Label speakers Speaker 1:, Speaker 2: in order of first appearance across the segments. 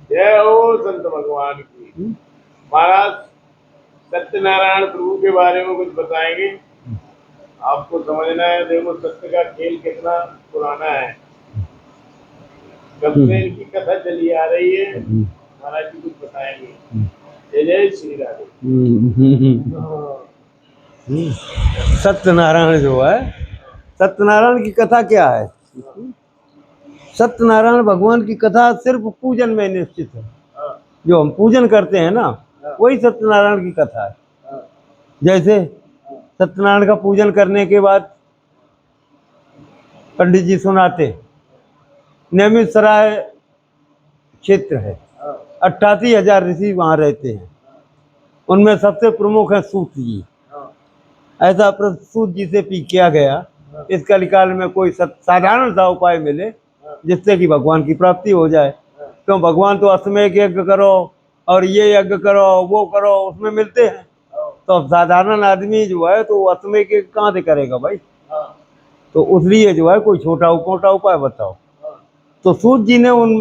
Speaker 1: जय हो संत भगवान की। महाराज सत्यनारायण प्रभु के बारे में कुछ बताएंगे? आपको समझना है, देखो सत्य का खेल कितना पुराना है, कब से इनकी कथा चली आ रही है। महाराज जी कुछ बताएंगे। जय जय श्री राधे।
Speaker 2: सत्यनारायण जो है, सत्यनारायण की कथा क्या है? सत्यनारायण भगवान की कथा सिर्फ पूजन में निश्चित है। जो हम पूजन करते हैं ना, वही सत्यनारायण की कथा है। जैसे सत्यनारायण का पूजन करने के बाद पंडित जी सुनाते, नियमित सराय क्षेत्र है, 88,000 ऋषि वहाँ रहते हैं। उनमें सबसे प्रमुख है सूत जी। ऐसा प्रश्न सूत जी से किया गया, इस कलिकाल में कोई साधारण सा उपाय मिले जिससे कि भगवान की प्राप्ति हो जाए। क्यों, भगवान तो अश्वमेध यज्ञ करो और ये यज्ञ करो वो करो उसमें मिलते हैं, तो अब साधारण आदमी जो है तो अश्वमेध यज्ञ कहाँ से करेगा भाई? तो उसलिए जो है कोई छोटा मोटा उपाय बताओ। तो सूत जी ने उन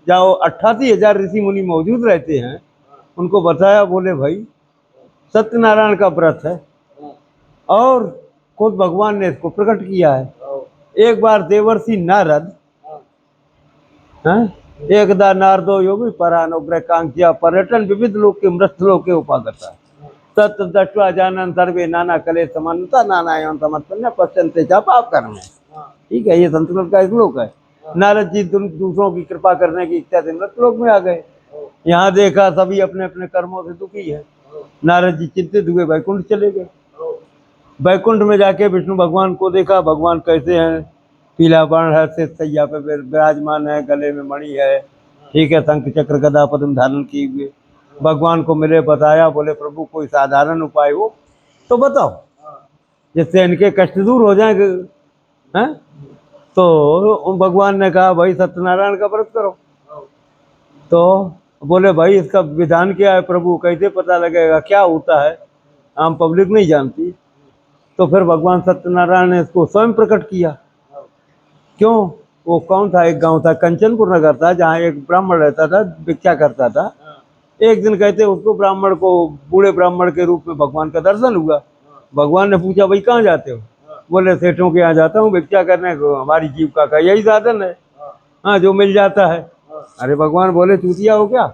Speaker 2: जो 88,000 ऋषि मुनि मौजूद रहते हैं उनको बताया। बोले भाई सत्यनारायण का व्रत है और खुद भगवान ने इसको प्रकट किया है। एक बार देवर्षि नारद एकदा नारदो योगी परानुग्रह कांक्षा पर्यटन विविध लोक के मृत लोक के उपागता तत् दृष्ट्वा जानन सर्वे नाना कले समानता नाना एवं समत्पन्न पश्चन्ते च पाप कर्म। ठीक है, ये संस्कृत का श्लोक है। नारद जी दूसरों की कृपा करने की इच्छा से मृत लोक में आ गए। यहाँ देखा सभी अपने अपने कर्मों से दुखी है। नारद जी चिंतित हुए, वैकुंठ चले गए। वैकुंठ में जाके विष्णु भगवान को देखा। भगवान कैसे हैं? पीला वर्ण है, सिर सैया पे विराजमान है, गले में मणि है, ठीक है, शंख चक्र गदा पद्म धारण किए हुए। भगवान को मिले, बताया। बोले प्रभु कोई साधारण उपाय हो तो बताओ जिससे इनके कष्ट दूर हो जाएंगे। हैं? तो भगवान ने कहा भाई सत्यनारायण का व्रत करो। तो बोले भाई इसका विधान क्या है प्रभु, कैसे पता लगेगा, क्या होता है, आम पब्लिक नहीं जानती। तो फिर भगवान सत्यनारायण ने इसको स्वयं प्रकट किया। क्यों? वो कौन था, एक गांव था, कंचनपुर नगर था, जहाँ एक ब्राह्मण रहता था, भिक्षा करता था। एक दिन कहते उसको ब्राह्मण को, बूढ़े ब्राह्मण के रूप में भगवान का दर्शन हुआ। भगवान ने पूछा भाई कहाँ जाते हो? बोले सेठों के यहाँ जाता हूँ भिक्षा करने को, हमारी जीविका का यही साधन है, हाँ जो मिल जाता है। अरे भगवान बोले चूतिया हो क्या?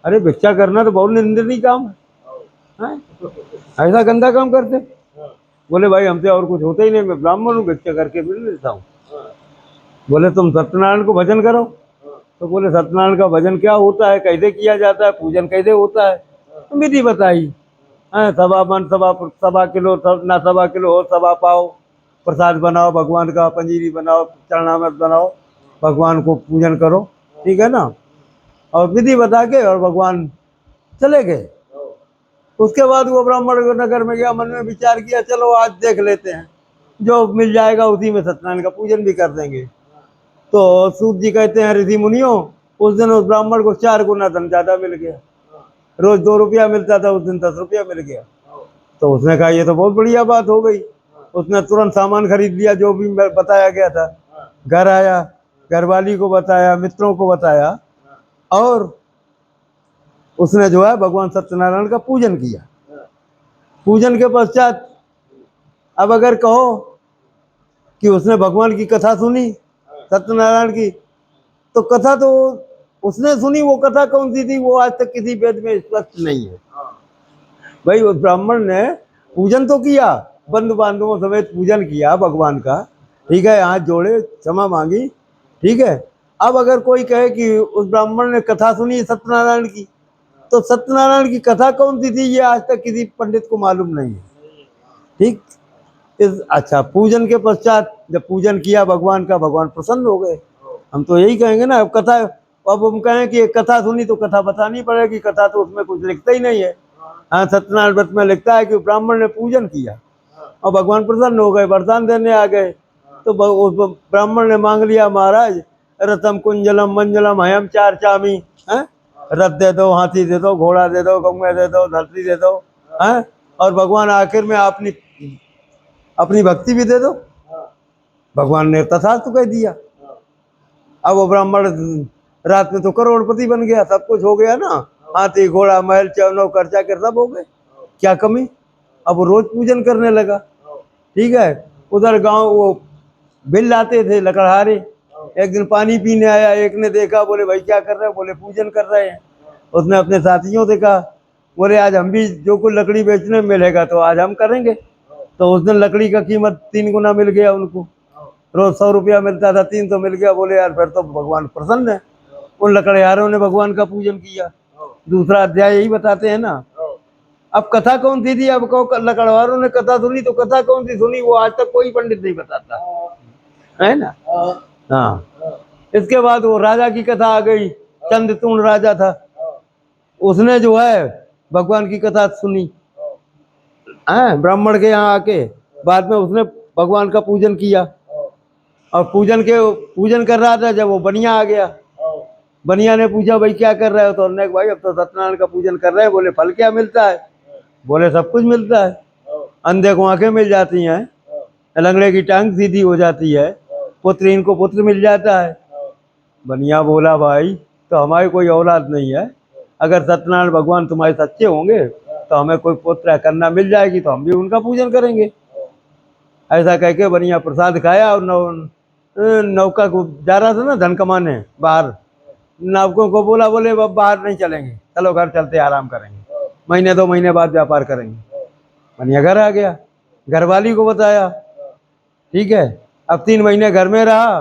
Speaker 2: अरे भिक्षा करना तो बहुत निंदनीय काम है, ऐसा गंदा काम करते? बोले भाई हमसे और कुछ होता ही नहीं, मैं ब्राह्मण हूँ, भिक्षा करके मिल लेता हूँ। बोले तुम सत्यनारायण को भजन करो। तो बोले सत्यनारायण का भजन क्या होता है, कैसे किया जाता है, पूजन कैसे होता है? तो विधि बताई। हाँ, सवा मन सवा किलो ना सवा किलो हो सवा पाओ प्रसाद बनाओ भगवान का, पंजीरी बनाओ, चरणामृत बनाओ, भगवान को पूजन करो, ठीक है ना। और विधि बता के और भगवान चले गए। उसके बाद वो ब्राह्मण नगर में गया, मन में विचार किया चलो आज देख लेते हैं, जो मिल जाएगा उसी में सत्यनारायण का पूजन भी कर देंगे। तो सूत जी कहते हैं ऋषि मुनियों, उस दिन उस ब्राह्मण को 4 गुना धन ज्यादा मिल गया। रोज 2 रुपया मिलता था, उस दिन 10 रुपया मिल गया। तो उसने कहा ये तो बहुत बढ़िया बात हो गई। उसने तुरंत सामान खरीद लिया जो भी बताया गया था। घर आया, घरवाली को बताया, मित्रों को बताया, और उसने जो है भगवान सत्यनारायण का पूजन किया। पूजन के पश्चात अब अगर कहो कि उसने भगवान की कथा सुनी सत्यनारायण की, तो कथा तो उसने सुनी, वो कथा कौन सी थी वो आज तक किसी वेद में स्पष्ट नहीं है। भाई उस ब्राह्मण ने पूजन तो किया, बंधु बांधवों समेत पूजन किया भगवान का, ठीक है, हाथ जोड़े, क्षमा मांगी, ठीक है। अब अगर कोई कहे कि उस ब्राह्मण ने कथा सुनी सत्यनारायण की, तो सत्यनारायण की कथा कौन सी थी ये आज तक किसी पंडित को मालूम नहीं है। ठीक, अच्छा, पूजन के पश्चात जब पूजन किया भगवान का, भगवान प्रसन्न हो गए। हम तो यही कहेंगे ना, अब कथा, अब हम कहें कि एक कथा सुनी तो कथा बतानी पड़ेगी, कथा तो उसमें कुछ लिखता ही नहीं है। हाँ, सत्यनारायण व्रत में लिखता है कि ब्राह्मण ने पूजन किया और भगवान प्रसन्न हो गए, वरदान देने आ गए। तो उस ब्राह्मण ने मांग लिया, महाराज रतम कुंजलम मंजलम हयम चार चामी, है, रथ दे दो, हाथी दे दो, घोड़ा दे दो, गंगे दे दो, धरती दे दो, है, और भगवान आखिर में अपनी भक्ति भी दे दो। भगवान ने तथास्तु कह दिया। अब वो ब्राह्मण रात में तो करोड़पति बन गया, सब कुछ हो गया ना, हाथी घोड़ा महल चौनो खर्चा कर सब हो गए, क्या कमी। अब वो रोज पूजन करने लगा। ठीक है, उधर गांव वो बिल लाते थे लकड़हारे, एक दिन पानी पीने आया, एक ने देखा, बोले भाई क्या कर रहे हो, बोले पूजन कर रहे हैं। उसने अपने साथियों से कहा, बोले आज हम भी जो कुछ लकड़ी बेचने में मिलेगा तो आज हम करेंगे। तो उस दिन लकड़ी का कीमत 3 गुना मिल गया उनको, रोज 100 रुपया मिलता था, 300 मिल गया। बोले यार फिर तो भगवान प्रसन्न है। उन लकड़हारों ने भगवान का पूजन किया। दूसरा अध्याय यही बताते हैं ना। अब कथा कौन सी थी, अब कहो लकड़हारों ने कथा सुनी, तो कथा कौन सी सुनी वो आज तक कोई पंडित नहीं बताता है ना। हाँ, इसके बाद वो राजा की कथा आ गई। चंद्रतूण राजा था, उसने जो है भगवान की कथा सुनी है ब्राह्मण के यहाँ आके। बाद में उसने भगवान का पूजन किया, और पूजन कर रहा था जब वो बनिया आ गया। बनिया ने पूछा भाई क्या कर रहे हो, तो उन्होंने कहा भाई अब तो सत्यनारायण का पूजन कर रहे हैं। बोले फल क्या मिलता है, बोले सब कुछ मिलता है, अंधे को आंखें मिल जाती हैं, लंगड़े की टांग सीधी हो जाती है, पुत्रहीन को पुत्र मिल जाता है। बनिया बोला भाई तो हमारी कोई औलाद नहीं है, अगर सत्यनारायण भगवान तुम्हारे सच्चे होंगे तो हमें कोई पुत्र या कन्या मिल जाएगी तो हम भी उनका पूजन करेंगे। ऐसा कह के बनिया प्रसाद खाया और नौका को जा रहा था ना धन कमाने बाहर। नौकों को बोला, बोले अब बाहर नहीं चलेंगे, चलो घर चलते आराम करेंगे, महीने 2 महीने बाद व्यापार करेंगे। बनिया घर आ गया, घरवाली को बताया। ठीक है, अब 3 महीने घर में रहा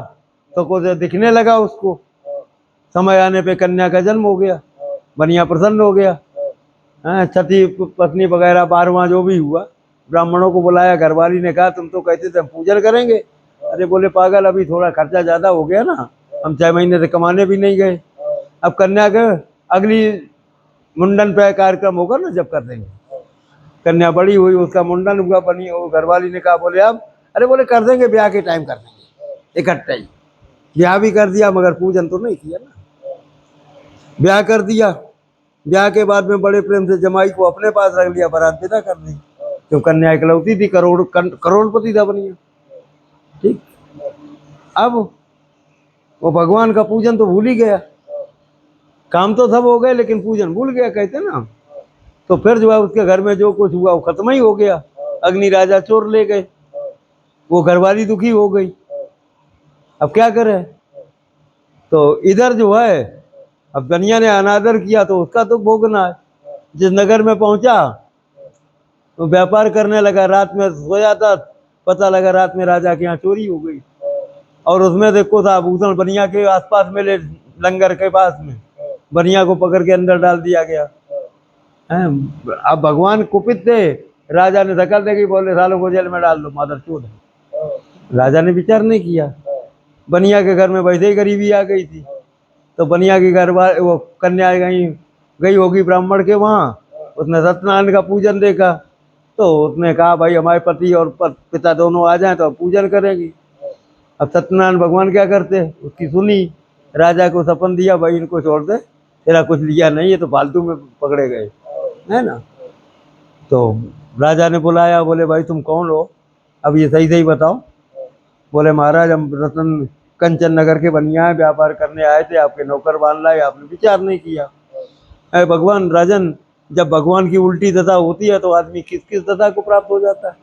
Speaker 2: तो कुछ दिखने लगा उसको, समय आने पे कन्या का जन्म हो गया। बनिया प्रसन्न हो गया। छठी पत्नी वगैरह 12वां जो भी हुआ, ब्राह्मणों को बुलाया। घरवाली ने कहा तुम तो कहते थे हम पूजन करेंगे। अरे बोले पागल, अभी थोड़ा खर्चा ज्यादा हो गया ना, हम 6 महीने से कमाने भी नहीं गए। अब कन्या के अगली मुंडन पे कार्यक्रम होगा ना जब कर देंगे। कन्या बड़ी हुई, उसका मुंडन हुआ, बनी। वो घरवाली ने कहा बोले अब, अरे बोले कर देंगे, ब्याह के टाइम कर देंगे इकट्ठा ही। ब्याह भी कर दिया मगर पूजन तो नहीं किया ना। ब्याह कर दिया, ब्याह के बाद में बड़े प्रेम से जमाई को अपने पास रख लिया, बारात विदा कर दी। तो कन्या इकलौती थी, करोड़पति था बनिया। ठीक, अब वो भगवान का पूजन तो भूल ही गया, काम तो सब हो गए लेकिन पूजन भूल गया कहते ना। तो फिर जो है उसके घर में जो कुछ हुआ वो खत्म ही हो गया। अग्नि राजा चोर ले गए, वो घरवाली दुखी हो गई, अब क्या करे। तो इधर जो है अब बनिया ने अनादर किया तो उसका तो भोगना है। जिस नगर में पहुंचा तो व्यापार करने लगा, रात में सोया था, पता लगा रात में राजा के यहाँ चोरी हो गई। और उसमें देखो था आभूषण बनिया के आसपास मिले, लंगर के पास में, बनिया को पकड़ के अंदर डाल दिया गया। अब भगवान कुपित थे, राजा ने धक्का देगी, बोले सालों को जेल में डाल दो, मादर चोद है। राजा ने विचार नहीं किया। बनिया के घर में वैसे ही गरीबी आ गई थी, तो बनिया के घर वो कन्या गई होगी ब्राह्मण के वहाँ, उसने सत्यनारायण का पूजन देखा, तो उसने कहा भाई हमारे पति और पिता दोनों आ जाएं तो पूजन करेंगी। अब सत्यनारायण भगवान क्या करते, उसकी सुनी, राजा को सपन दिया भाई इनको छोड़ दे, तेरा कुछ लिया नहीं है तो फालतू में पकड़े गए, है ना। तो राजा ने बुलाया, बोले भाई तुम कौन हो, अब ये सही सही बताओ। बोले महाराज हम रतन कंचन नगर के बनिया है, व्यापार करने आए थे, आपके नौकर बांध लाए, आपने विचार नहीं किया। अरे भगवान राजन, जब भगवान की उल्टी दशा होती है तो आदमी किस किस दशा को प्राप्त हो जाता है,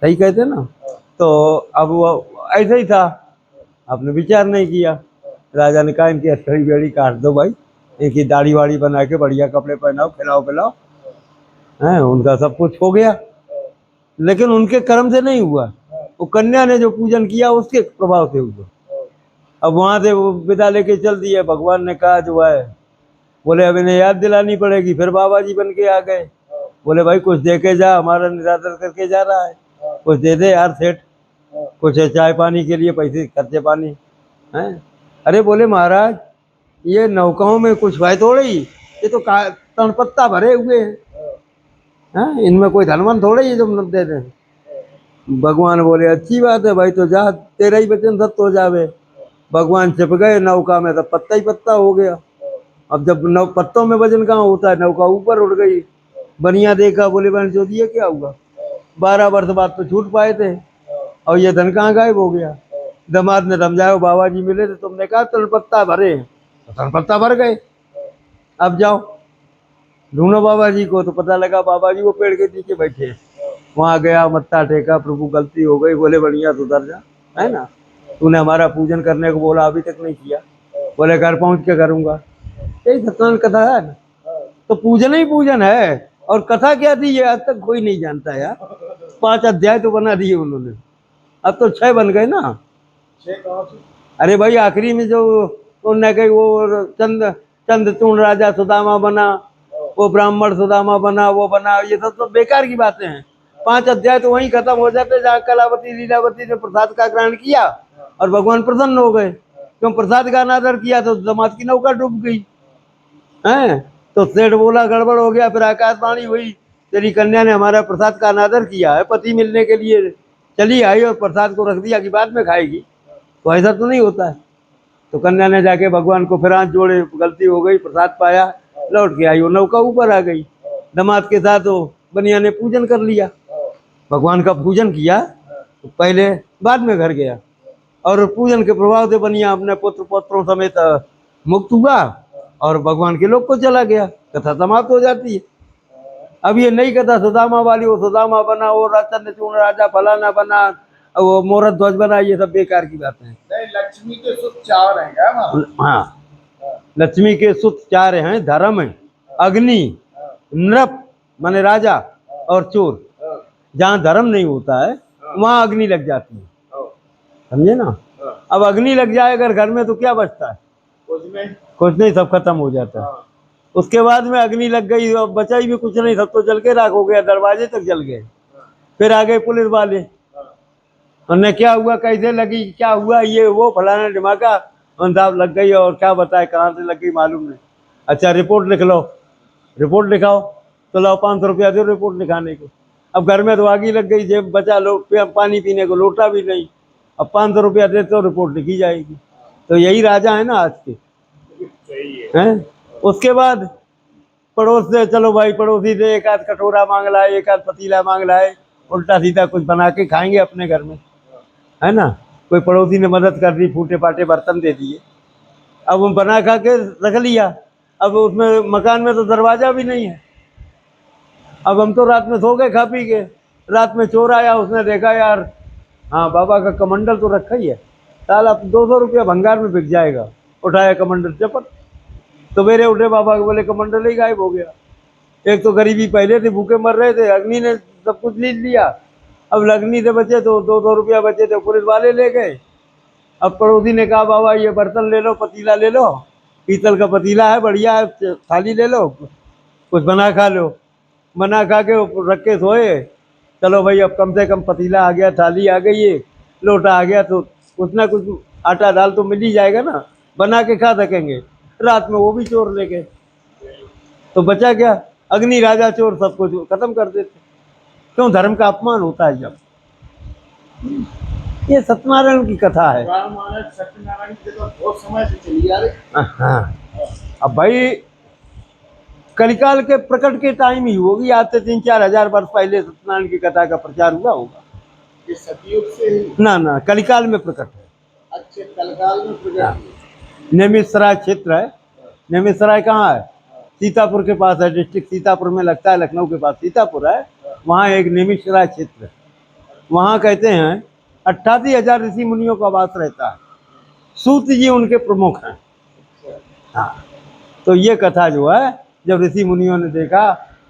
Speaker 2: सही कहते ना। तो अब वो ऐसा ही था, आपने विचार नहीं किया। राजा ने कहा इनकी अस्थड़ी बेड़ी काट दो भाई, इनकी दाढ़ी वाड़ी बना के बढ़िया कपड़े पहनाओ, खिलाओ पिलाओ। उनका सब कुछ हो गया, लेकिन उनके कर्म से नहीं हुआ, वो कन्या ने जो पूजन किया उसके प्रभाव से हुआ। अब वहां से वो विदा लेके चल दिए। भगवान ने कहा जो है, बोले अब इन्हें याद दिलानी पड़ेगी। फिर बाबा जी बन के आ गए, बोले भाई कुछ दे के जा, हमारा निरादर करके जा रहा है, कुछ दे दे यार सेठ, कुछ चाय पानी के लिए पैसे खर्चे पानी हैं। अरे बोले महाराज ये नौकाओं में कुछ भाई थोड़े ही, ये तो तणपत्ता भरे हुए हैं, इनमें कोई धनवन थोड़े ही जो दे दे। भगवान बोले अच्छी बात है भाई, तो जा, तेरा ही वचन सत्य हो जावे। भगवान छिप गए नौका में, तब पत्ता ही पत्ता हो गया। अब जब पत्तों में वजन कहाँ होता है, नौका ऊपर उड़ गई। बनिया देखा, बोले बहन जो दिए क्या हुआ, 12 वर्ष बाद तो छूट पाए थे और ये धन कहाँ गायब हो गया। दामाद ने समझाया, बाबा जी मिले थे, तुमने कहा तलपत्ता भरे, तो पत्ता भर गए। अब जाओ ढूंढो बाबा जी को, तो पता लगा बाबा जी वो पेड़ के नीचे बैठे हैं। वहां गया, मत्था टेका, प्रभु गलती हो गई। बोले बढ़िया सुधर जा, है ना, तूने हमारा पूजन करने को बोला, अभी तक नहीं किया। बोले घर पहुंच के करूंगा। यही सत्यनारायण कथा है ना। तो पूजन ही पूजन है। और कथा क्या थी ये आज तक कोई नहीं जानता यार। 5 अध्याय तो बना दिए उन्होंने, अब तो 6 बन गए ना।
Speaker 1: 6 कहाँ से?
Speaker 2: अरे भाई आखिरी में जो उनने कही वो चंद्रचूर्ण राजा सुदामा बना, वो ब्राह्मण सुदामा बना, वो बना, ये सब तो बेकार की बातें हैं। 5 अध्याय तो वहीं खत्म हो जाते जहाँ कलावती लीलावती ने प्रसाद का ग्रहण किया और भगवान प्रसन्न हो गए। क्यों प्रसाद का अनादर किया तो समाज की नौका डूब गई है। तो सेठ बोला गड़बड़ हो गया, फिर आकाशवाणी हुई, तेरी कन्या ने हमारा प्रसाद का अनादर किया है, पति मिलने के लिए चली आई और प्रसाद को रख दिया कि बाद में खाएगी। तो ऐसा तो नहीं होता है। तो कन्या ने जाके भगवान को फिर हाथ जोड़े, गलती हो गई, प्रसाद पाया, लौट के आई, वो नौका ऊपर आ गई। दामाद के साथ वो बनिया ने पूजन कर लिया, भगवान का पूजन किया। तो पहले बाद में घर गया और पूजन के प्रभाव से बनिया अपने पुत्र पौत्रों समेत मुक्त हुआ और भगवान के लोक को चला गया। कथा समाप्त हो जाती है। अब ये नई कथा सुदामा वाली, वो सुदामा बना, वो चंद्रचूर्ण राजा फलाना बना, वो मोहरत ध्वज बना, ये सब बेकार की बातें हैं।
Speaker 1: नहीं, लक्ष्मी के सुख 4 हैं क्या वहाँ?
Speaker 2: हाँ, लक्ष्मी के सुत 4 हैं, धर्म, अग्नि, नृप माने राजा और चोर। जहाँ धर्म नहीं होता है वहाँ अग्नि लग जाती है, समझे ना। अब अग्नि लग जाए अगर घर में तो क्या बचता है? कुछ नहीं, सब खत्म हो जाता है। उसके बाद में अग्नि लग गई, अब बचा ही भी कुछ नहीं, सब तो जल के राख हो गया, दरवाजे तक जल गए। फिर आ गए पुलिस वाले, उन्हें क्या हुआ, कैसे लगी, क्या हुआ, ये वो फलाना ढिमाका, साहब लग गई, और क्या बताए कहाँ से लग गई मालूम नहीं। अच्छा रिपोर्ट लिख लो, रिपोर्ट लिखाओ, तो लाओ 500 रुपया दो रिपोर्ट लिखाने को। अब घर में तो आग ही लग गई, जेब बचा लो, पानी पीने को लोटा भी नहीं, अब 500 रुपया देते तो रिपोर्ट लिखी जाएगी। तो यही राजा है ना आज के, हैं। उसके बाद पड़ोस से, चलो भाई पड़ोसी से एक आध कटोरा मांग लाए, एक आध पतीला मांग लाए, उल्टा सीधा कुछ बना के खाएंगे अपने घर में, है ना। कोई पड़ोसी ने मदद कर दी, फूटे फाटे बर्तन दे दिए, अब वो बना खा के रख लिया। अब उसमें मकान में तो दरवाजा भी नहीं है। अब हम तो रात में सो गए खा पी के, रात में चोर आया, उसने देखा यार हाँ बाबा का कमंडल तो रखा ही है, साला 200 रुपया भंगार में बिक जाएगा। उठाया कमंडल, चपट, सवेरे उठे बाबा के बोले कमंडल ही गायब हो गया। एक तो गरीबी पहले थे, भूखे मर रहे थे, अग्नि ने सब कुछ लीन लिया। अब अग्नि से बचे तो 200 रुपया बचे थे, पुलिस वाले ले गए। अब पड़ोसी ने कहा बाबा ये बर्तन ले लो, पतीला ले लो, पीतल का पतीला है बढ़िया है, थाली ले लो, कुछ बना खा लो। बना खा के रख के सोए। चलो भाई अब कम से कम पतीला आ गया, थाली आ गई है, लोटा आ गया, तो कुछ ना कुछ आटा दाल तो मिल ही जाएगा ना, बना के खा सकेंगे। रात में वो भी चोर ले गए, तो बचा क्या? अग्नि राजा चोर सब कुछ खत्म कर देते। क्यों? धर्म का अपमान होता है जब। ये सत्यनारायण की कथा है।
Speaker 1: रामायण सत्यनारायण की कथा बहुत समय से चली आ रही।
Speaker 2: हाँ, अब भाई कलिकाल के प्रकट के टाइम ही होगी, आज से 3-4 हजार वर्ष पहले सत्यनारायण की कथा का प्रचार हुआ होगा।
Speaker 1: ये सतयुग से ही?
Speaker 2: ना कलिकाल में प्रकट है।
Speaker 1: अच्छे कलकाल में प्रकट।
Speaker 2: नेमिसराय क्षेत्र है। नेमिसराय कहाँ है? सीतापुर के पास है, डिस्ट्रिक्ट सीतापुर में लगता है, लखनऊ के पास सीतापुर है, वहाँ एक नेमिसराय क्षेत्र है। वहाँ कहते हैं 88,000 ऋषि मुनियों का वास रहता है। सूत जी उनके प्रमुख हैं। हाँ, तो ये कथा जो है, जब ऋषि मुनियों ने देखा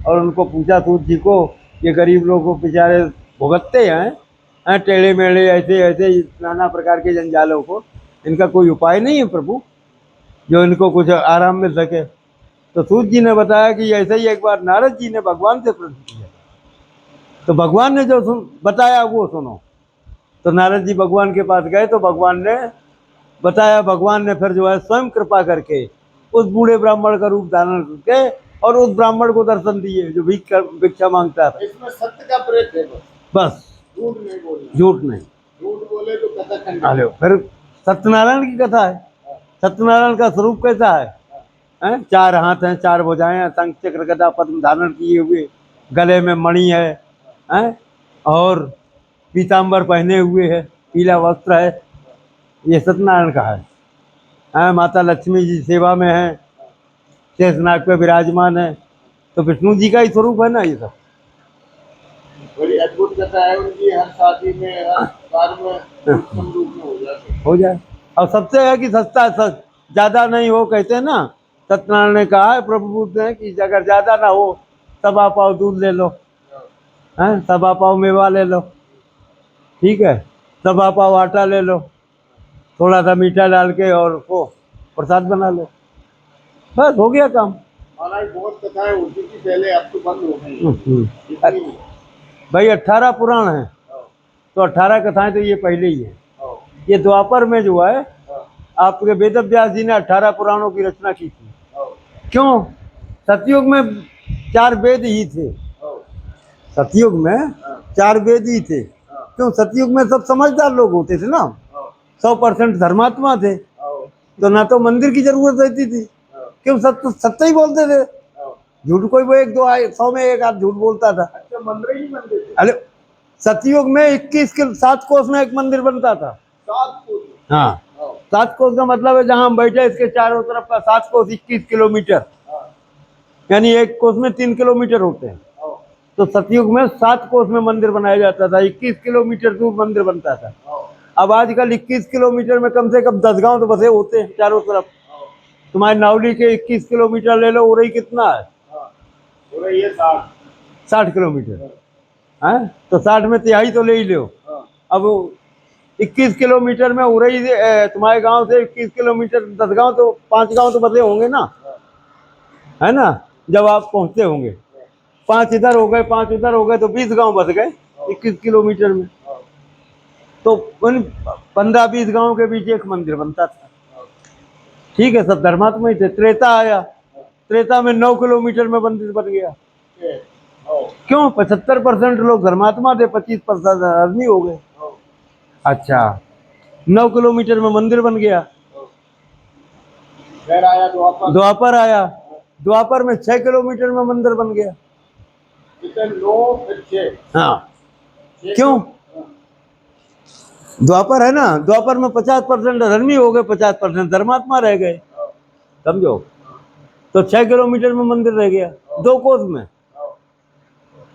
Speaker 2: और उनको पूछा सूत जी को, ये गरीब लोगों बेचारे भुगतते हैं टेढ़े मेढ़े ऐसे ऐसे नाना प्रकार के जंजालों को, इनका कोई उपाय नहीं है प्रभु जो इनको कुछ आराम मिल सके। तो सूत जी ने बताया कि ऐसे ही एक बार नारद जी ने भगवान से प्रश्न किया, तो भगवान ने जो बताया वो सुनो। तो नारद जी भगवान के पास गए, तो भगवान ने बताया। भगवान ने फिर जो है स्वयं कृपा करके उस बूढ़े ब्राह्मण का रूप धारण करके और उस ब्राह्मण को दर्शन दिए जो भिक्षा मांगता था।
Speaker 1: इसमें सत्य का प्रयत्न है
Speaker 2: बस,
Speaker 1: झूठ नहीं बोलना।
Speaker 2: झूठ नहीं।
Speaker 1: झूठ बोले तो कथा खंडित।
Speaker 2: हेलो, फिर सत्यनारायण की कथा है। सत्यनारायण का स्वरूप कैसा है? 4 हाथ हैं, 4 भुजाएं हैं, शंख चक्र गदा पद्म धारण किए हुए, गले में मणि है और पीताम्बर पहने हुए है, पीला वस्त्र है। ये सत्यनारायण का है। हैं, माता लक्ष्मी जी सेवा में है, शेषनाग पे विराजमान है, तो विष्णु जी का ही स्वरूप है ना ये सब।
Speaker 1: बड़ी अद्भुत कथा है उनकी, हर शादी में हर कार्य में उत्तम रूप में हो जाते हैं।
Speaker 2: हो जाए। और सबसे है कि सस्ता ज्यादा नहीं हो, कहते हैं ना, सत्यनारायण ने कहा है प्रभु बुद्ध ने कि अगर ज्यादा ना हो, सवा पाव दूध ले लो, हैं, सवा पाव मेवा ले लो, ठीक है, सवा पाव आटा ले लो, थोड़ा सा मीठा डाल के और वो प्रसाद बना लो, बस हो गया काम।
Speaker 1: महाराज बहुत कथाएं होती थी पहले, अब तो बंद हो गई इतनी।
Speaker 2: भाई 18 पुराण है,
Speaker 1: हाँ,
Speaker 2: तो 18 कथाएं तो ये पहले ही है।
Speaker 1: हाँ,
Speaker 2: ये द्वापर में जो है,
Speaker 1: हाँ,
Speaker 2: आपके वेद व्यास जी ने 18 पुराणों की रचना की थी।
Speaker 1: हाँ,
Speaker 2: क्यों? सतयुग में 4 वेद ही थे,
Speaker 1: हाँ,
Speaker 2: सतयुग में
Speaker 1: हाँ,
Speaker 2: 4 वेद ही थे।
Speaker 1: हाँ,
Speaker 2: क्यों? सतयुग में सब समझदार लोग होते थे ना,
Speaker 1: हाँ,
Speaker 2: 100% धर्मात्मा थे,
Speaker 1: हाँ,
Speaker 2: तो ना तो मंदिर की जरूरत रहती थी।
Speaker 1: हाँ,
Speaker 2: क्यों? सत्य ही बोलते थे,
Speaker 1: हाँ।
Speaker 2: झूठ कोई वो एक दो 100 में एक आध झूठ बोलता था।
Speaker 1: अच्छा, मंदिर ही मंदिर थे।
Speaker 2: अरे सतयुग में 21 के 7 कोस में एक मंदिर बनता था।
Speaker 1: 7 फुट।
Speaker 2: हाँ,
Speaker 1: हाँ,
Speaker 2: 7 कोस का मतलब है जहां हम बैठे इसके चारों तरफ का 7 कोस 21 किलोमीटर,
Speaker 1: हाँ,
Speaker 2: यानी एक कोस में 3 किलोमीटर होते हैं।
Speaker 1: हाँ,
Speaker 2: तो सतयुग में 7 कोस में मंदिर बनाया जाता था, 21 किलोमीटर दूर मंदिर बनता था।
Speaker 1: हाँ,
Speaker 2: अब आजकल 21 किलोमीटर में कम से कम 10 गांव तो बसे होते हैं चारों तरफ।
Speaker 1: हाँ,
Speaker 2: तुम्हारे नावली के 21 किलोमीटर ले लो, उरई कितना है?
Speaker 1: हाँ। बोले ये 60।
Speaker 2: 60 किलोमीटर है, तो 60 में तिहाई तो ले ही लो।
Speaker 1: हाँ,
Speaker 2: अब 21 किलोमीटर में उरई तुम्हारे गांव से 21 किलोमीटर 10 गांव तो 5 गांव तो बसे होंगे ना,
Speaker 1: हाँ,
Speaker 2: है ना, जब आप पहुंचते होंगे। 5 इधर हो गए, 5 उधर हो गए, तो 20 गांव बस गए 21 किलोमीटर में।
Speaker 1: हाँ,
Speaker 2: तो उन 15-20 गांव के बीच एक मंदिर बनता था।
Speaker 1: हाँ,
Speaker 2: ठीक है, सब धर्मात्मा ही थे। त्रेता आया, त्रेता में 9 किलोमीटर में मंदिर बन गया।
Speaker 1: ये, हाँ,
Speaker 2: क्यों? 75% लोग धर्मात्मा थे, 25% आदमी हो गए।
Speaker 1: हाँ,
Speaker 2: अच्छा, 9 किलोमीटर में मंदिर बन गया।
Speaker 1: हाँ। फिर आया द्वापर।
Speaker 2: द्वापर आया, द्वापर में 6 किलोमीटर में मंदिर बन गया।
Speaker 1: कितने 9 फिर 6।
Speaker 2: हाँ,
Speaker 1: 6
Speaker 2: क्यों?
Speaker 1: हाँ,
Speaker 2: द्वापर है ना, द्वापर में 50% धर्मी हो गए, 50% धर्मात्मा रह गए,
Speaker 1: हाँ,
Speaker 2: समझो। तो 6 किलोमीटर में मंदिर रह गया 2 कोस में,
Speaker 1: हाँ,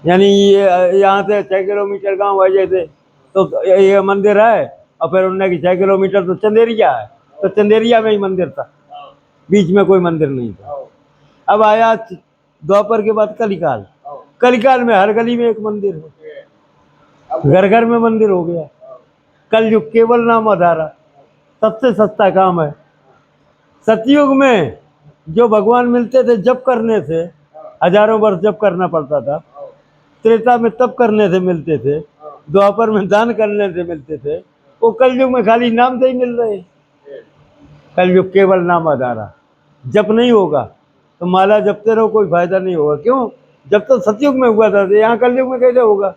Speaker 2: यानी ये यहाँ से 6 किलोमीटर गांव है जैसे, तो ये मंदिर है, और फिर उनने कि 6 किलोमीटर तो चंदेरिया है, तो चंदेरिया में ही मंदिर था,
Speaker 1: हाँ,
Speaker 2: बीच में कोई मंदिर नहीं था।
Speaker 1: हाँ,
Speaker 2: अब आया द्वापर के बाद कलिकाल,
Speaker 1: हाँ।
Speaker 2: कलिकाल में हर गली में एक मंदिर है,
Speaker 1: ये, अब
Speaker 2: घर घर में मंदिर हो गया।
Speaker 1: हाँ,
Speaker 2: कलयुग केवल नाम आधारा, सबसे सस्ता काम है। सतयुग में जो भगवान मिलते थे जप करने से, हजारों वर्ष जप करना पड़ता था।
Speaker 1: हाँ,
Speaker 2: त्रेता में तप करने से मिलते थे,
Speaker 1: हाँ।
Speaker 2: द्वापर में दान करने से मिलते थे, वो कलयुग में खाली नाम से ही मिल रहे।
Speaker 1: ये,
Speaker 2: कलयुग केवल नाम आधारा, जप नहीं होगा तो माला जपते रहो, कोई फायदा नहीं होगा। क्यों? जब तो सतयुग में हुआ था, तो यहाँ कलयुग में कैसे होगा?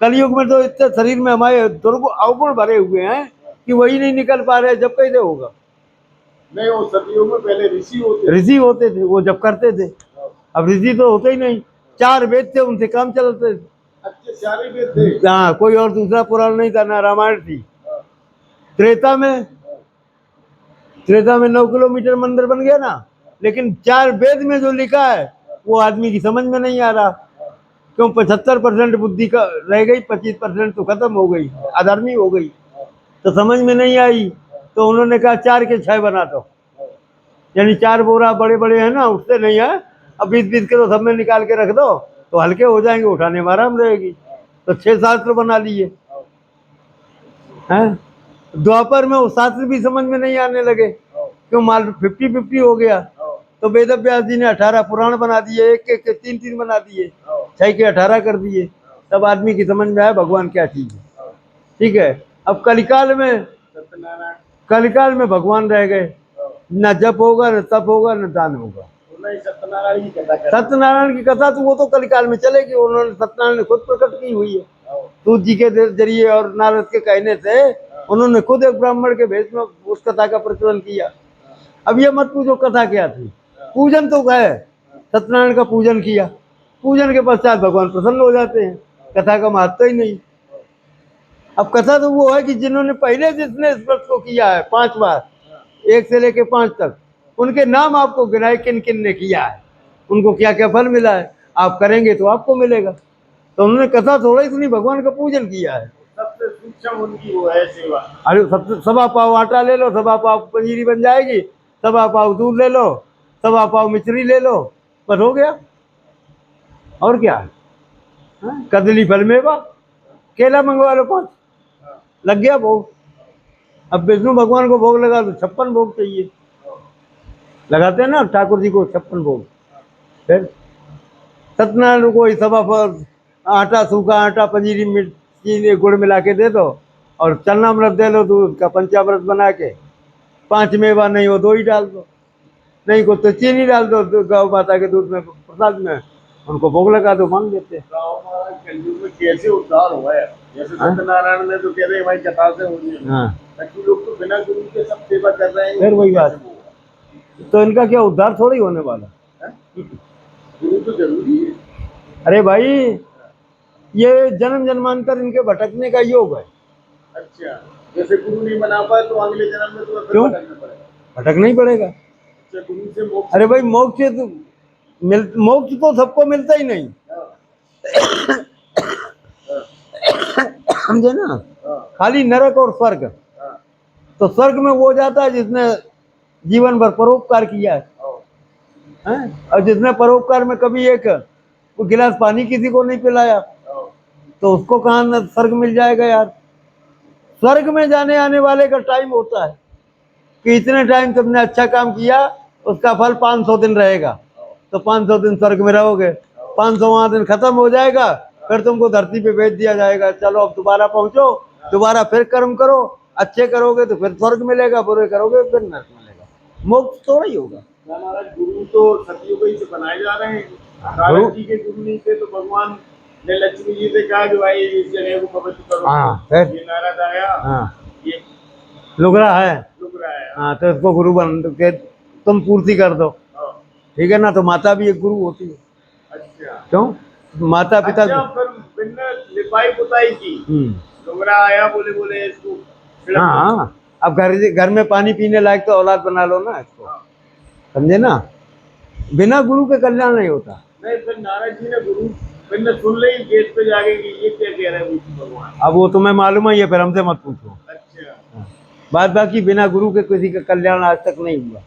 Speaker 2: कलयुग में तो इतने शरीर में हमारे अवगुण भरे हुए हैं कि वही नहीं निकल पा रहे, जब कैसे होगा?
Speaker 1: नहीं, वो सदियों में पहले ऋषि होते थे।
Speaker 2: ऋषि होते थे, वो जब करते थे।
Speaker 1: हाँ।
Speaker 2: अब ऋषि तो होते ही नहीं, 4 वेद थे, उनसे काम चलते थे।
Speaker 1: अच्छे सारे वेद थे।
Speaker 2: हाँ, कोई और दूसरा पुराण नहीं था, ना रामायण थी।
Speaker 1: हाँ,
Speaker 2: त्रेता में, त्रेता में 9 किलोमीटर मंदिर बन गया ना, लेकिन 4 वेद में जो लिखा है वो आदमी की समझ में नहीं आ रहा। क्यों? 75% बुद्धि का रह गई, 25% तो खत्म हो गई, अधर्मी हो गई, तो समझ में नहीं आई। तो उन्होंने कहा 4 के 6 बना दो, यानी 4 बोरा बड़े बड़े हैं ना, उससे नहीं है, अब 20-20 किलो सब में निकाल के रख दो, तो हल्के हो जाएंगे, उठाने में आराम रहेगी। तो 6 शास्त्र बना लिए हैं। द्वापर में वो शास्त्र भी समझ में नहीं आने लगे, क्यों? माल 50-50 हो गया। तो वेद व्यास जी ने 18 पुराण बना दिए, एक एक के 3-3 बना दिए, 6 के 18 कर दिए। तब आदमी की समझ में आया भगवान क्या चीज है। ठीक है। अब कलिकाल में,
Speaker 1: सत्यनारायण।
Speaker 2: कलिकाल में भगवान रह गए, न जप होगा, न तप होगा, न दान होगा।
Speaker 1: नहीं, सत्यनारायण की कथा कर।
Speaker 2: सत्यनारायण की कथा तो वो तो कलिकाल में चलेगी, उन्होंने सत्यनारायण ने खुद प्रकट की हुई है, सूत जी के जरिए और नारद के कहने से उन्होंने खुद एक ब्राह्मण के भेष में उस कथा का प्रचलन किया। अब ये मत पूछो कथा क्या थी, पूजन तो है, सत्यनारायण का पूजन किया, पूजन के पश्चात भगवान प्रसन्न हो जाते हैं, कथा का महत्व ही नहीं। अब कथा तो वो है कि जिन्होंने पहले जिसने इस व्रत को किया है 5 बार, 1 से लेके 5 तक, उनके नाम आपको गिनाए किन किन ने किया है, उनको क्या क्या फल मिला है। आप करेंगे तो आपको मिलेगा। तो उन्होंने कथा थोड़ा ही सुनी, भगवान का पूजन किया है।
Speaker 1: सबसे सूक्ष्म उनकी वो है सेवा।
Speaker 2: अरे सबसे सवा पाव आटा ले लो, सवा पाव पंजीरी बन जाएगी, सवा पाव दूध ले लो, सवा पाव मिश्री ले लो, बस हो गया। और क्या है? हाँ? कदली फल मेवा, केला मंगवा लो 5, लग गया भोग। अब विष्णु भगवान को भोग लगा तो 56 भोग चाहिए, लगाते हैं ना ठाकुर जी को 56 भोग। फिर सत्यनारायण को ही सवा पाव आटा, सूखा आटा, पंजीरी, चीनी, गुड़ मिला के दे दो, और चरणामृत दे लो दूध का, पंचामृत बना के। 5 मेवा नहीं हो 2 ही डाल दो, नहीं को तो चीनी डाल दो गौ माता के दूध में, प्रसाद में, उनको भोग लगा दो, मान लेते हैं।
Speaker 1: गाँव महाराज कलयुग में कैसे उद्धार हुआ है। जैसे सत्यनारायण ने तो कह रहे भाई जटा से हो गए,
Speaker 2: हाँ,
Speaker 1: बाकी लोग तो बिना गुरु के सब सेवा कर रहे हैं।
Speaker 2: फिर वही बात, तो इनका क्या उद्धार थोड़ी होने वाला।
Speaker 1: गुरु तो जरूरी है।
Speaker 2: अरे भाई, ये जन्म जन्मांतर इनके भटकने का योग है।
Speaker 1: अच्छा, जैसे गुरु नहीं बना पाए तो अगले जन्म में तो फिर
Speaker 2: क्यों?
Speaker 1: भटकना पड़ेगा।
Speaker 2: भटकना ही पड़ेगा।
Speaker 1: अच्छा, गुरु से मोक्ष।
Speaker 2: अरे भाई, मोक्ष तो सबको मिलता ही नहीं, समझे ना। खाली नरक और स्वर्ग। तो स्वर्ग में वो जाता है जिसने जीवन भर परोपकार किया है, और जिसने परोपकार में कभी एक गिलास पानी किसी को नहीं पिलाया, तो उसको कहाँ स्वर्ग मिल जाएगा यार। स्वर्ग में जाने आने वाले का टाइम होता है कि इतने टाइम तुमने अच्छा काम किया, उसका फल 500 दिन रहेगा, तो 500 दिन स्वर्ग में रहोगे, 500वां दिन खत्म हो जाएगा, फिर तुमको धरती पे भेज दिया जाएगा, चलो अब दोबारा पहुंचो, दोबारा फिर कर्म करो, अच्छे करोगे तो फिर स्वर्ग मिलेगा, बुरे करोगे फिर नरक मिलेगा। मोक्ष थोड़ा ही होगा।
Speaker 1: महाराज गुरु तो सतयुग ही से बनाए जा रहे हैं। नारद जी के गुरु नहीं थे तो भगवान ने लक्ष्मी जी से कहा कि भाई इस जगह को पवित्र करो।
Speaker 2: हाँ, फिर
Speaker 1: ये नारद आया,
Speaker 2: हाँ,
Speaker 1: ये
Speaker 2: लुक रहा है,
Speaker 1: है।
Speaker 2: हाँ, तो इसको गुरु बन के तुम पूर्ति कर दो, ठीक है ना। तो माता भी एक गुरु होती है।
Speaker 1: अच्छा,
Speaker 2: क्यों? माता पिता।
Speaker 1: अच्छा, फिर बिना लिपाई पुताई की डोंगरा आया, बोले बोले इसको छिड़क दो।
Speaker 2: हाँ, अब घर में पानी पीने लायक तो औलाद बना लो ना इसको, समझे ना। बिना गुरु के कल्याण नहीं होता।
Speaker 1: नहीं, फिर नारद जी ने गुरु बिना सुन ले ही गेट पे जाके कि ये क्या कह रहे हैं विष्णु भगवान।
Speaker 2: अब वो तुम्हें मालूम है, ये फिर हमसे मत पूछो।
Speaker 1: अच्छा,
Speaker 2: बात बाकी बिना गुरु के किसी का कल्याण आज तक नहीं हुआ।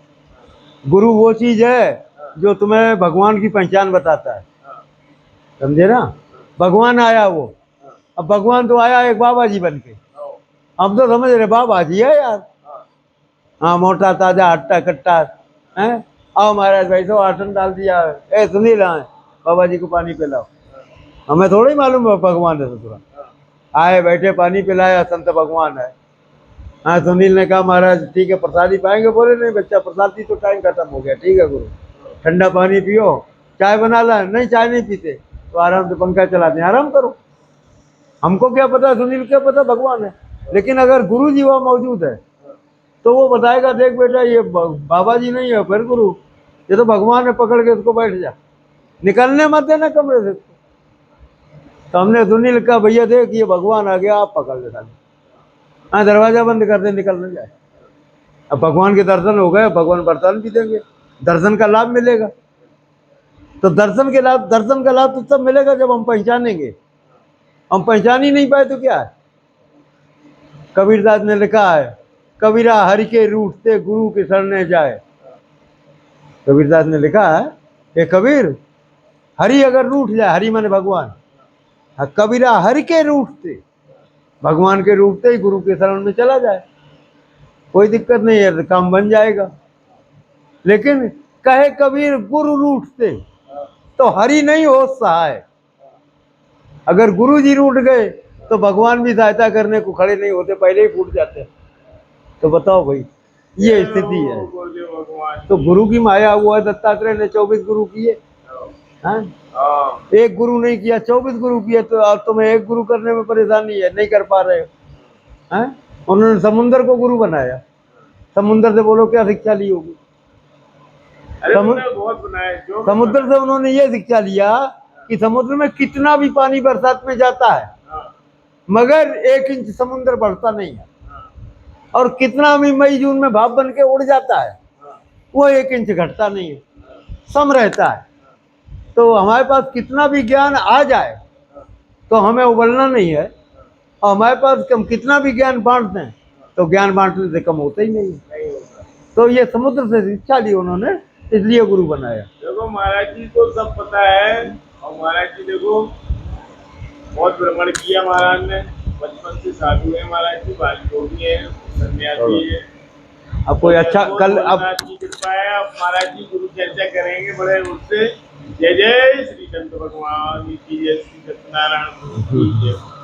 Speaker 2: गुरु वो चीज है जो तुम्हें भगवान की पहचान बताता है, समझे ना। भगवान आया वो, अब भगवान तो आया एक बाबा जी बन के, हम तो समझ रहे बाबा जी है यार। हाँ, मोटा ताजा हट्टा कट्टा है, आओ महाराज भाई तो आसन डाल दिया, ए सुनील आए बाबा जी को पानी पिलाओ। हमें थोड़ा ही मालूम है भगवान है, ससुरा आए बैठे पानी पिलाया, संत भगवान है। हाँ, सुनील ने कहा महाराज ठीक है प्रसादी पाएंगे, बोले नहीं बच्चा प्रसादी तो टाइम खत्म हो गया, ठीक है गुरु ठंडा पानी पियो, चाय बना ला, नहीं चाय नहीं पीते तो आराम से पंखा चलाते हैं, आराम करो। हमको क्या पता, सुनील क्या पता, भगवान है। लेकिन अगर गुरु जी वहाँ मौजूद है तो वो बताएगा देख बेटा ये बाबा जी नहीं है, फिर गुरु ये तो भगवान है, पकड़ के उसको बैठ जा, निकलने मत देना कमरे से। तो हमने सुनील कहा भैया देख ये भगवान आ गया, आप पकड़ ले डाल, हाँ दरवाजा बंद कर दे, निकल न जाए। अब भगवान के दर्शन हो गए, भगवान वरदान भी देंगे, दर्शन का लाभ मिलेगा। तो दर्शन का लाभ तो तब मिलेगा जब हम पहचानेंगे। हम पहचान ही नहीं पाए तो क्या है। कबीरदास ने लिखा है, कबीरा हरि के रूठते गुरु के शरणे जाए। कबीरदास ने लिखा है कि कबीर हरि अगर रूठ जाए, हरि माने भगवान, कबीरा हरि के रूठते, भगवान के रूठते ही गुरु के शरण में चला जाए, कोई दिक्कत नहीं है, काम बन जाएगा। लेकिन कहे कबीर गुरु रूठते तो हरि नहीं हो सहाय। अगर गुरु जी रूठ गए तो भगवान भी सहायता करने को खड़े नहीं होते, पहले ही फूट जाते। तो बताओ भाई, ये स्थिति है। तो गुरु की माया हुआ, दत्तात्रेय ने 24 गुरु किए, एक गुरु नहीं किया, 24 गुरु किए। तो अब तुम्हें एक गुरु करने में परेशानी है, नहीं कर पा रहे हो। उन्होंने समुद्र को गुरु बनाया, समुद्र से बोलो क्या शिक्षा ली होगी। समुद्र से उन्होंने ये शिक्षा लिया कि समुद्र में कितना भी पानी बरसात में जाता है, मगर 1 इंच समुद्र बढ़ता नहीं है। और कितना भी मई जून में भाप बन के उड़ जाता है, वो 1 इंच घटता नहीं है, सम रहता है। तो हमारे पास कितना भी ज्ञान आ जाए तो हमें उबलना नहीं है, और हमारे पास हम कितना भी ज्ञान बांट दें तो ज्ञान बांटने से कम होता ही नहीं है।
Speaker 1: नहीं होता।
Speaker 2: तो ये समुद्र से शिक्षा ली उन्होंने, इसलिए गुरु बनाया।
Speaker 1: देखो महाराज जी को सब पता है, और महाराज जी देखो बहुत भ्रमण किया महाराज ने, बचपन से साधु है महाराज जी, बालयोगी है, सन्यासी है।
Speaker 2: अब कोई अच्छा कल अब
Speaker 1: भोलेनाथ की कृपा है। अब महाराज जी गुरु चर्चा करेंगे बड़े उससे। जय जय श्री चंद्र भगवान की जय, श्री सत्यनारायण गुरु की जय।